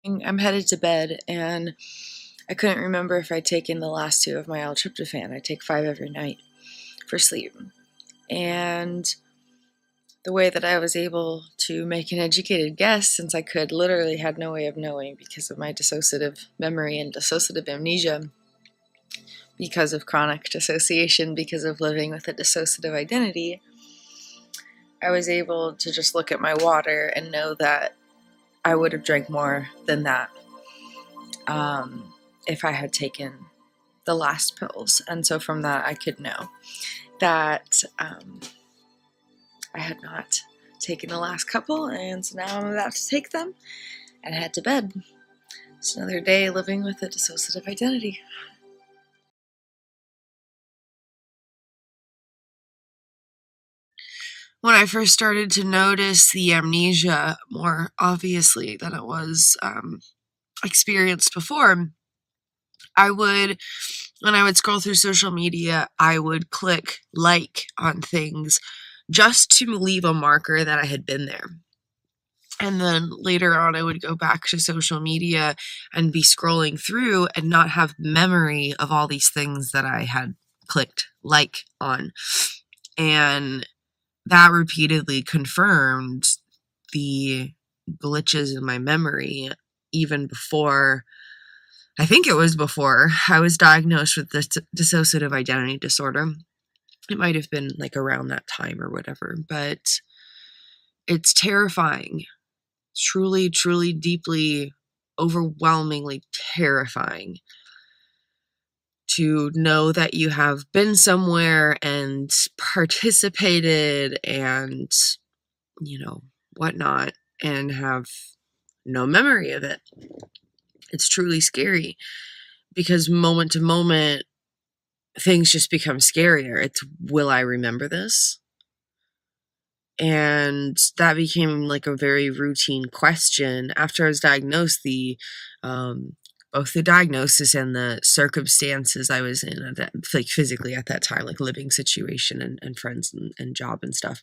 I'm headed to bed, and I couldn't remember if I'd taken the last 2 of my L-tryptophan. I take 5 every night for sleep. And the way that I was able to make an educated guess, since I literally had no way of knowing because of my dissociative memory and dissociative amnesia, because of chronic dissociation, because of living with a dissociative identity, I was able to just look at my water and know that I would have drank more than that if I had taken the last pills. And so from that, I could know that I had not taken the last couple, and so now I'm about to take them and head to bed. It's another day living with a dissociative identity. When I first started to notice the amnesia more obviously than it was experienced before, when I would scroll through social media, I would click like on things just to leave a marker that I had been there. And then later on, I would go back to social media and be scrolling through and not have memory of all these things that I had clicked like on. And that repeatedly confirmed the glitches in my memory, even before, I think it was before I was diagnosed with this dissociative identity disorder. It might have been like around that time or whatever, but it's terrifying. Truly, truly, deeply, overwhelmingly terrifying to know that you have been somewhere and participated and, whatnot, and have no memory of it. It's truly scary because moment to moment, things just become scarier. It's, will I remember this? And that became like a very routine question. After I was diagnosed, both the diagnosis and the circumstances I was in, like physically at that time, like living situation and friends and job and stuff,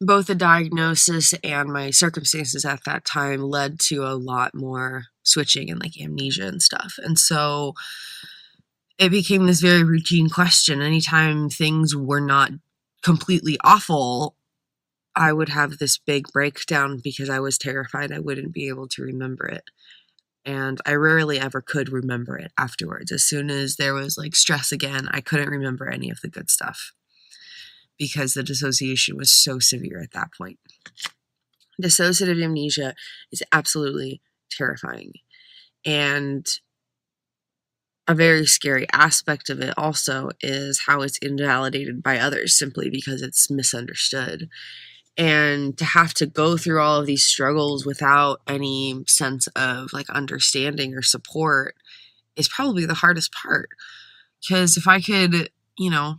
both the diagnosis and my circumstances at that time led to a lot more switching and like amnesia and stuff. And so it became this very routine question. Anytime things were not completely awful, I would have this big breakdown because I was terrified I wouldn't be able to remember it. And I rarely ever could remember it afterwards. As soon as there was like stress again, I couldn't remember any of the good stuff because the dissociation was so severe at that point. Dissociative amnesia is absolutely terrifying. And a very scary aspect of it also is how it's invalidated by others simply because it's misunderstood. And to have to go through all of these struggles without any sense of like understanding or support is probably the hardest part. Because if I could,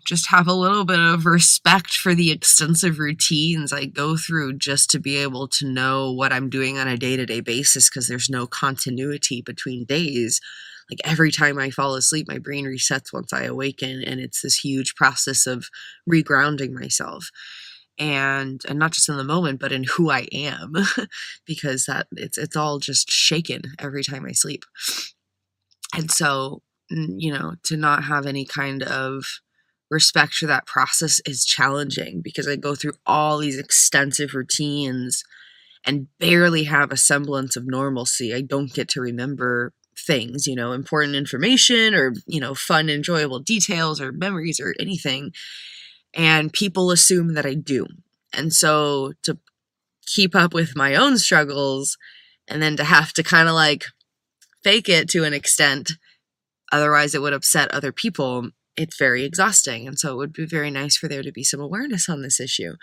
just have a little bit of respect for the extensive routines I go through just to be able to know what I'm doing on a day-to-day basis, because there's no continuity between days. Like every time I fall asleep, my brain resets once I awaken, and it's this huge process of regrounding myself. And not just in the moment, but in who I am, because it's all just shaken every time I sleep. And so, to not have any kind of respect for that process is challenging, because I go through all these extensive routines and barely have a semblance of normalcy. I don't get to remember things, important information or, fun, enjoyable details or memories or anything. And people assume that I do. And so to keep up with my own struggles and then to have to kind of like fake it to an extent, otherwise it would upset other people, it's very exhausting. And so it would be very nice for there to be some awareness on this issue.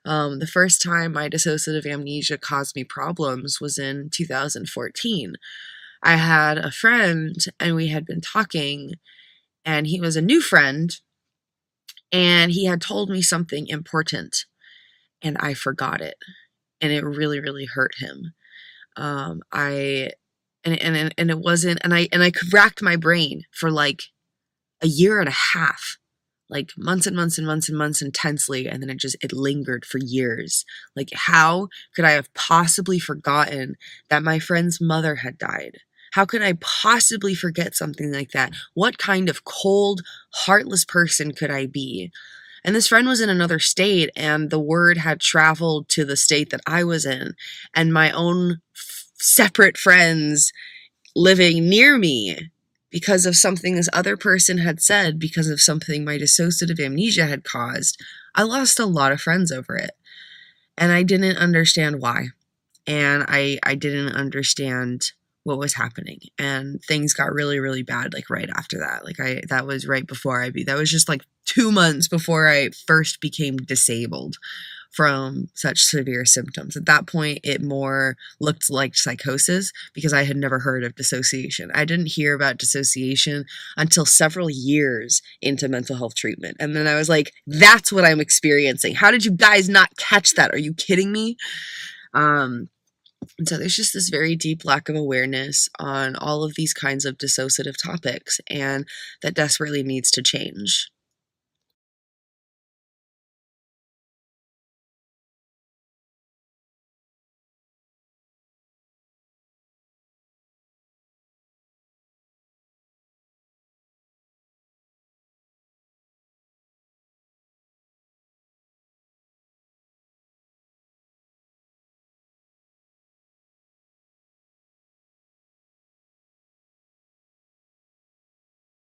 The first time my dissociative amnesia caused me problems was in 2014. I had a friend and we had been talking, and he was a new friend, and he had told me something important and I forgot it. And it really, really hurt him. It wasn't, and I racked my brain for like a year and a half, like months and months and months and months intensely, and then it lingered for years. Like, how could I have possibly forgotten that my friend's mother had died? How could I possibly forget something like that? What kind of cold, heartless person could I be? And this friend was in another state, and the word had traveled to the state that I was in, and my own separate friends living near me, because of something this other person had said, because of something my dissociative amnesia had caused, I lost a lot of friends over it. And I didn't understand why. And I didn't understand what was happening. And things got really, really bad, like right after that. Like that was right before that was just like 2 months before I first became disabled from such severe symptoms. At that point, it more looked like psychosis because I had never heard of dissociation. I didn't hear about dissociation until several years into mental health treatment. And then I was like, that's what I'm experiencing. How did you guys not catch that? Are you kidding me? And so there's just this very deep lack of awareness on all of these kinds of dissociative topics, and that desperately needs to change.